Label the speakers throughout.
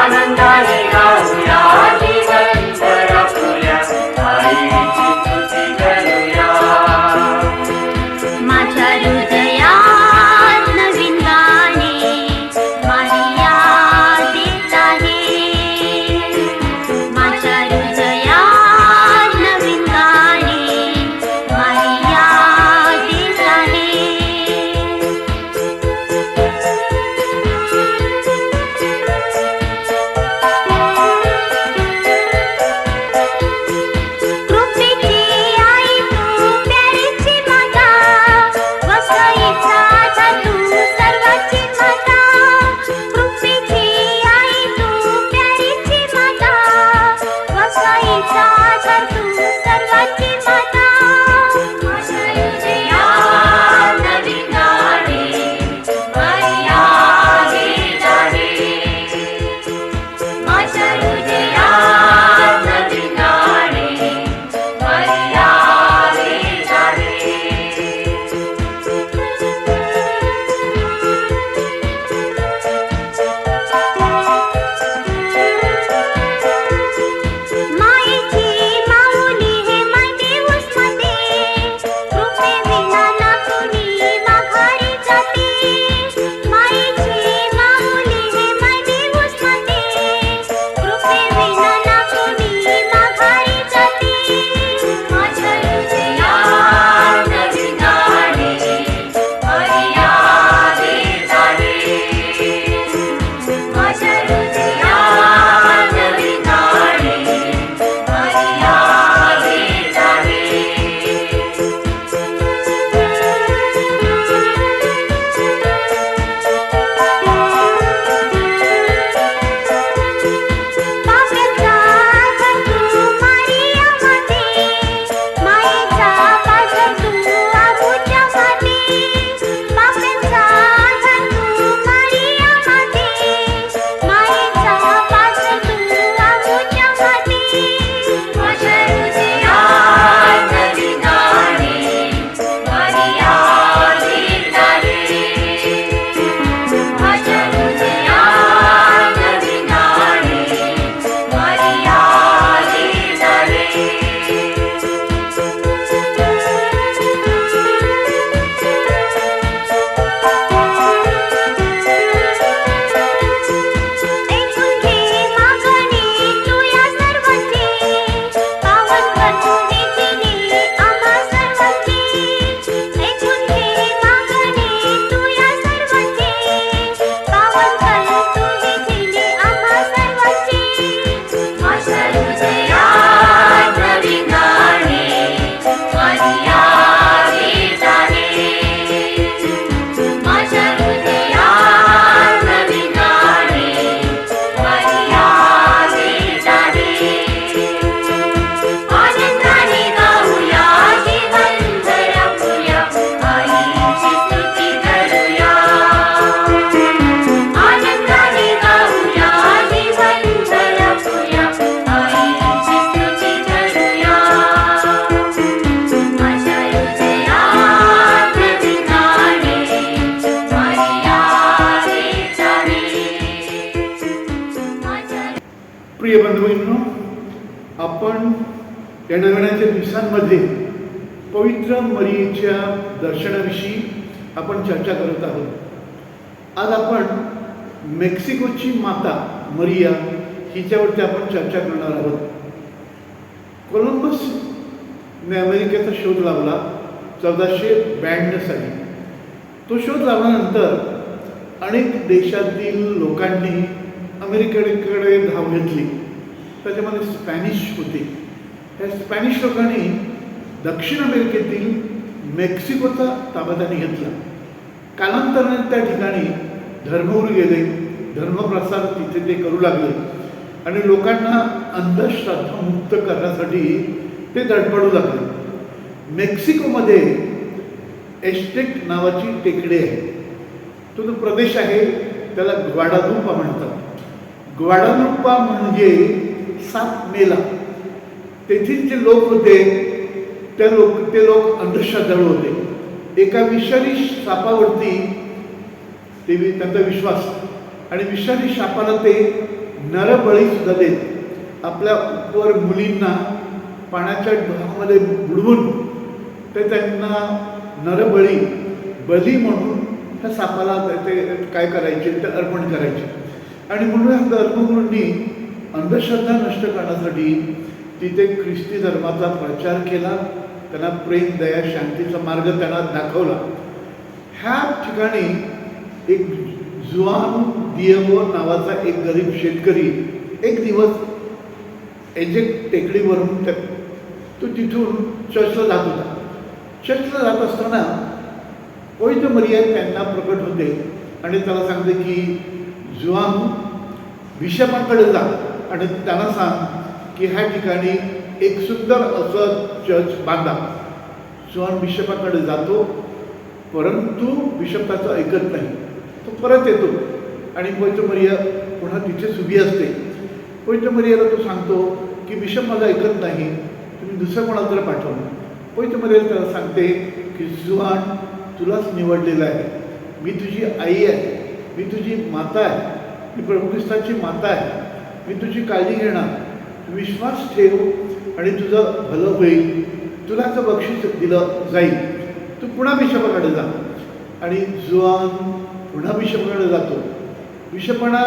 Speaker 1: आनंदाने गाऊया दिवसभर फुल्या आईची स्तुती करूया.
Speaker 2: माझ्या हृदयात नवीन गाणे मारिया देत आहे. माझ्या हृदयात नवीन गाणे मारिया देत आहे. कृपेची आई तू प्यारीची माता, वसईचा तू सर्वाची माता. कृपेची आई तू प्यारीची माता, वसईचा तू सर्वाची माता. माझ्या हृदयात नवीन गाणे मारिया देत आहे. माझ्या हृदयात नवीन गाणे मारिया देत आहे. मायेची माऊली हे मांडे उसमध्ये, कृपे विना ना कोणी माघारी जाते. मायेची माऊली हे मांडे उसमध्ये, कृपे विना ना कोणी माघारी जाते. माझ्या हृदयात नवीन गाणे मारिया देत आहे. माझ्या हृदयात नवीन गाणे मारिया देत आहे. पाप्याचा तू मारिया माते, मायेचा पाज तू आबूच्या माते. पाप्याचा तू मारिया माते, मायेचा पाज तू आबूच्या माते. माझ्या हृदयात नवीन गाणे मारिया देत आहे. माझ्या हृदयात नवीन गाणे मारिया देत आहे. ऐकून घे मागणी तू या सर्वांची, पावन करून देतीने आम्हा सर्वांची. ऐकून घे मागणी तू या सर्वांची, पावन करून तू देतीने आम्हा सर्वांची. माझ्या हृदयात नवीन गाणे मारिया देत आहे. माझ्या हृदयात नवीन गाणे मारिया देत आहे. आनंदाने गाऊया दिवसभर फुल्या आईची स्तुती करूया. आनंदाने गाऊया दिवसभर फुल्या आईची स्तुती करूया. माझ्या हृदयात नवीन गाणे मारिया देत आहे. माझ्या
Speaker 3: प्रिय बंधूंनो, आपण या नव्याच्या दिवसांमध्ये पवित्र मरियेच्या दर्शनाविषयी आपण चर्चा करत आहोत. आज आपण मेक्सिकोची माता मरिया हिच्यावरती आपण चर्चा करणार आहोत. कोलंबसने अमेरिकेचा शोध लावला 1492 साली. तो शोध लावल्यानंतर अनेक देशातील लोकांनी अमेरिकेकडे धाव घेतली. त्याच्यामध्ये स्पॅनिश होते. त्या स्पॅनिश लोकांनी दक्षिण अमेरिकेतील मेक्सिकोचा ताबा त्यांनी घेतला. कालांतराने त्या ठिकाणी धर्मगुरू गेले, धर्मप्रसार तिथे ते करू लागले आणि लोकांना अंधश्रद्धा मुक्त करण्यासाठी ते धडपडू लागले. मेक्सिकोमध्ये एस्टेक नावाची टेकडी आहे. तो जो प्रदेश आहे त्याला ग्वाडालुपा म्हणतात. ग्वाडालुपा म्हणजे 7 मेला. तेथील जे लोक होते ते लोक अंधश्रद्धाळू होते. एका विषारी सापावरती त्यांचा विश्वास आणि विषारी सापाला ते नरबळी सुद्धा देत आपल्या उपवर मुलींना पाण्याच्या डोहामध्ये बुडवून ते त्यांना नरबळी बली म्हणून त्या सापाला ते काय करायचे ते अर्पण करायचे. आणि म्हणून ह्या धर्मगुरूंनी अंधश्रद्धा नष्ट करण्यासाठी तिथे ख्रिस्ती धर्माचा प्रचार केला, त्यांना प्रेम दया शांतीचा मार्ग त्यांना दाखवला. ह्या ठिकाणी एक जुआन दिएगो नावाचा एक गरीब शेतकरी एक दिवस एजेक टेकडीवरून तो तिथून चर्चला जात होता. चर्चला जात असताना पवित्र मरिया त्यांना प्रकट होते आणि त्याला सांगते की जुआन बिशपांकडे जा आणि त्यांना सांग की ह्या ठिकाणी एक सुंदर असं चर्च बांधा. जुआन बिशपाकडे जातो, परंतु बिशप त्याचं ऐकत नाही. तो परत येतो आणि पवित्र मरिया पुन्हा तिथेच उभी असते. पवित्र मरियाला तो सांगतो की बिशप माझं ऐकत नाही, तुम्ही दुसरं कोणाला तरी पाठवलं. पवित्र मरिया त्याला सांगते की जुआन तुलाच निवडलेलं आहे, मी तुझी आई आहे, मी तुझी माता आहे, मी प्रभू ख्रिस्ताची माता आहे, मी तुझी काळजी घेणार, तू विश्वास ठेव आणि तुझं भलं होईल, तुला असं बक्षीस दिलं जाईल, तू पुन्हा बिशपाकडे जा. आणि जुआन पुन्हा बिशपाकडे जातो. बिशपांना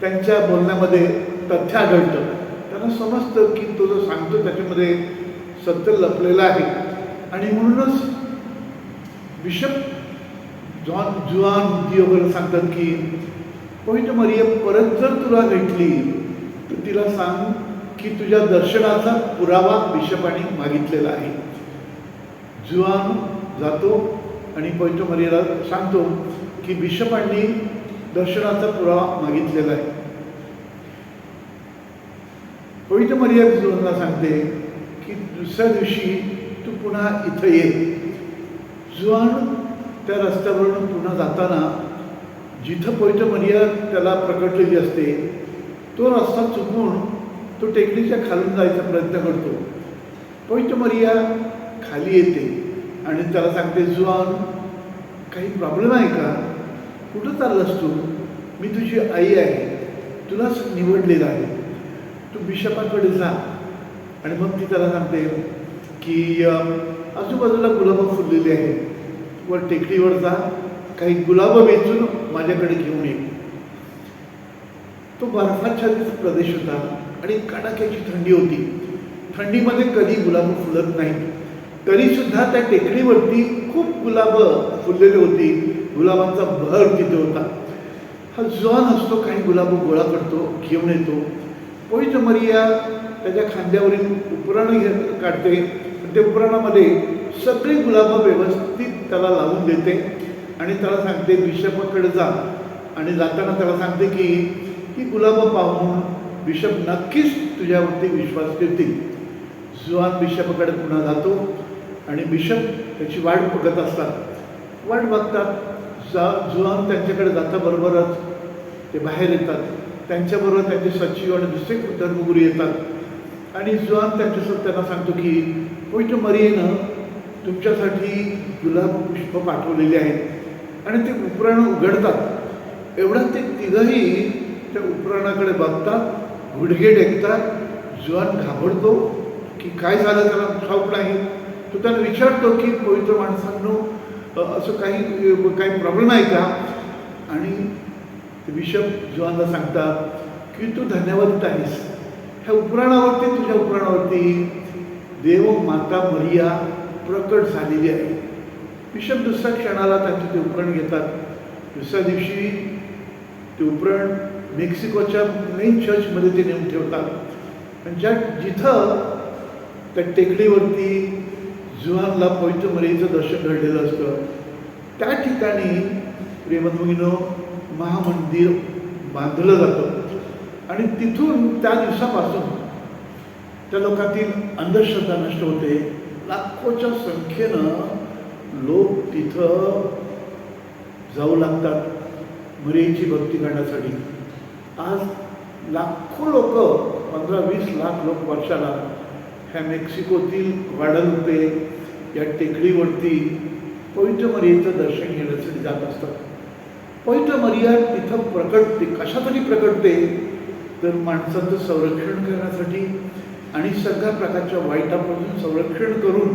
Speaker 3: त्यांच्या बोलण्यामध्ये तथ्य आढळतं, त्यांना समजतं की तो जो सांगतो त्याच्यामध्ये सत्य लपलेलं आहे. आणि म्हणूनच बिशप जुआन दिएगोला सांगतात की पवित्र मरिया परत जर तुला भेटली तर तिला सांग की तुझ्या दर्शनाचा पुरावा बिशपाने मागितलेला आहे. जुआन जातो आणि पवित्र मरियाला सांगतो की बिशपांनी दर्शनाचा पुरावा मागितलेला आहे. पवित्र मरिया जुआनला सांगते की दुसऱ्या दिवशी तू पुन्हा इथं ये. जुआन त्या रस्त्यावरून पुन्हा जाताना जिथं पवित्र मरिया त्याला प्रकटलेली असते तो रस्ता चुकवून तो टेकडीच्या खालून जायचा प्रयत्न करतो. पवित्र मरिया खाली येते आणि त्याला सांगते जुआन काही प्रॉब्लेम आहे का, कुठं चाललास तू, मी तुझी आई आहे, तुलाच निवडलेलं आहे, तू बिशपाकडे जा. आणि मग ती त्याला सांगते की आजूबाजूला गुलाबं फुललेली आहेत, वर टेकडीवर जा, काही गुलाबं वेचून माझ्याकडे घेऊन ये. तो बर्फाच्छादित प्रदेश होता आणि कडाक्याची थंडी होती. थंडीमध्ये कधी गुलाबं फुलत नाहीत, तरीसुद्धा त्या टेकडीवरती खूप गुलाबं फुललेली होती, गुलाबांचा बहर तिथे होता. हा जुआन असतो, काही गुलाबं गोळा करतो, घेऊन येतो. पवित्र मरिया त्याच्या खांद्यावरील उपरण काढते, त्या उपरणामध्ये सगळी गुलाबं व्यवस्थित त्याला लावून देते आणि त्याला सांगते बिशपाकडे जा. आणि जाताना त्याला सांगते की ही गुलाबं पाहून बिशप नक्कीच तुझ्यावरती विश्वास ठेवतील. जुआन बिशपाकडे पुन्हा जातो आणि बिशप त्याची वाट बघत असतात. वाट बघतात. जुआन त्यांच्याकडे जाताबरोबरच ते बाहेर येतात. त्यांच्याबरोबर त्यांचे सचिव आणि दुसरे धर्मगुरू येतात आणि जुआन त्यांच्यासोबत त्यांना सांगतो की पवित्र मरियेनं तुमच्यासाठी गुलाब पुष्प पाठवलेले आहेत. आणि ते उपरण उघडतात. एवढं ते तिघंही त्या उपरणाकडे बघतात, गुडघे टेकतात. जुआन घाबरतो की काय झालं त्याला ठाऊक नाही. तो त्याला विचारतो की पवित्र माणसांनो असं काही प्रॉब्लेम आहे का. आणि बिशप जुआनला सांगतात की तू धन्यवादित आहेस, ह्या उपरणावरती तुझ्या उपरणावरती देव माता मरिया प्रकट झालेली आहे. बिशप दुसऱ्या क्षणाला त्यांचे ते उपरण घेतात. दुसऱ्या दिवशी ते उपरण मेक्सिकोच्या मेन चर्चमध्ये ते नेऊन ठेवतात. आणि जिथं त्या टेकडीवरती जुआनला पवित्र मरियेचं दर्शन घडलेलं असतं त्या ठिकाणी प्रेमभगिनो महामंदिर बांधलं जातं. आणि तिथून त्या दिवसापासून त्या लोकांतील अंधश्रद्धा नष्ट होते. लाखोच्या संख्येनं लोक तिथं जाऊ लागतात मरियेची भक्ती करण्यासाठी. आज लाखो लोक, 15-20 लाख लोक वर्षाला ह्या मेक्सिकोतील ग्वाडालुपे या टेकडीवरती पवित्र मरियेचं दर्शन घेण्यासाठी जात असतात. पवित्र मरिया तिथं प्रकटते. कशासाठी प्रकटते? तर माणसाचं संरक्षण करण्यासाठी आणि सगळ्या प्रकारच्या वाईटापासून संरक्षण करून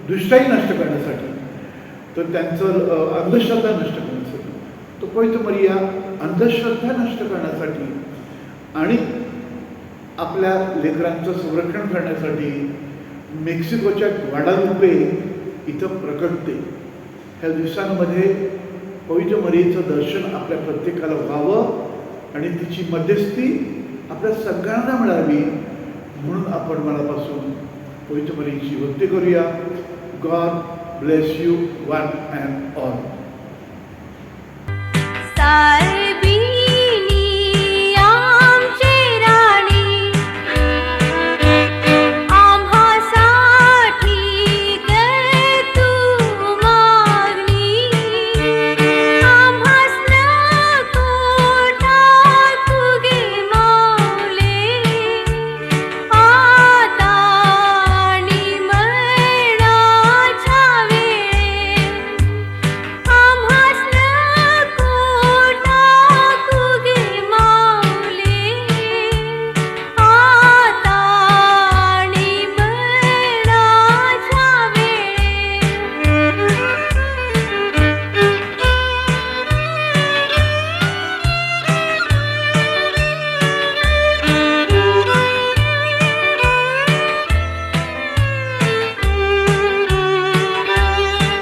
Speaker 3: दुष्टाई नष्ट करण्यासाठी, तर त्यांचं अंधश्रद्धा नष्ट करण्यासाठी. तो पवित्र मरिया अंधश्रद्धा नष्ट करण्यासाठी आणि आपल्या लेकरांचं संरक्षण करण्यासाठी मेक्सिकोच्या ग्वाडालुपे इथं प्रकटते. ह्या दिवसांमध्ये पवित्र मरियेचं दर्शन आपल्या प्रत्येकाला व्हावं आणि तिची मध्यस्थी आपल्या सगळ्यांना मिळावी म्हणून आपण मनापासून पवित्र मरियेची भक्ती करूया. God bless you one and all.
Speaker 2: सारे